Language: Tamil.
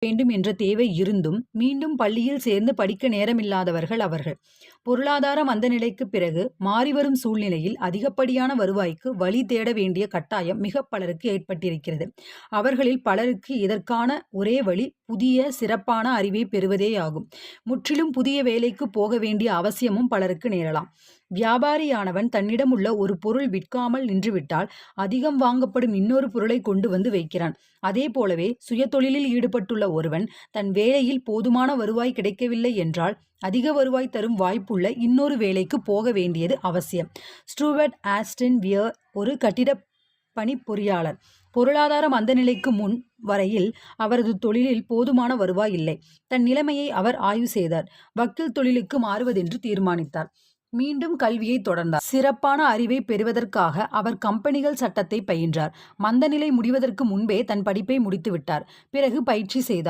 வேண்டும் என்ற தேவை இருந்தும் மீண்டும் பள்ளியில் சேர்ந்து படிக்க நேரமில்லாதவர்கள் அவர்கள். பொருளாதார மந்தநிலைக்கு பிறகு மாறிவரும் சூழ்நிலையில் அதிகப்படியான வருவாய்க்கு வழி தேட வேண்டிய கட்டாயம் மிக பலருக்கு ஏற்பட்டிருக்கிறது. அவர்களில் பலருக்கு இதற்கான ஒரே வழி புதிய சிறப்பான அறிவை பெறுவதேயாகும். முற்றிலும் புதிய வேலைக்கு போக வேண்டிய அவசியமும் பலருக்கு நேரலாம். வியாபாரியானவன் தன்னிடம் உள்ள ஒரு பொருள் விற்காமல் நின்றுவிட்டால் அதிகம் வாங்கப்படும் இன்னொரு பொருளை கொண்டு வந்து வைக்கிறான். அதே போலவே சுயதொழிலில் ஈடுபட்டுள்ள ஒருவன் தன் வேலையில் போதுமான வருவாய் கிடைக்கவில்லை என்றால் அதிக வருவாய் தரும் வாய்ப்புள்ள இன்னொரு வேலைக்கு போக வேண்டியது அவசியம். ஸ்டூவர்ட் ஆஸ்டன் வியர் ஒரு கட்டிட பணி பொறியாளர். பொருளாதார மந்தநிலைக்கு முன் வரையில் அவரது தொழிலில் போதுமான வருவாய் இல்லை. தன் நிலைமையை அவர் ஆய்வு செய்தார். வக்கீல் தொழிலுக்கு மாறுவதென்று தீர்மானித்தார். மீண்டும் கல்வியை தொடர்ந்தார். சிறப்பான அறிவை பெறுவதற்காக அவர் கம்பெனிகள் சட்டத்தை பயின்றார். மந்தநிலை முடிவதற்கு முன்பே தன் படிப்பை முடித்துவிட்டார். பிறகு பயிற்சி செய்தார்.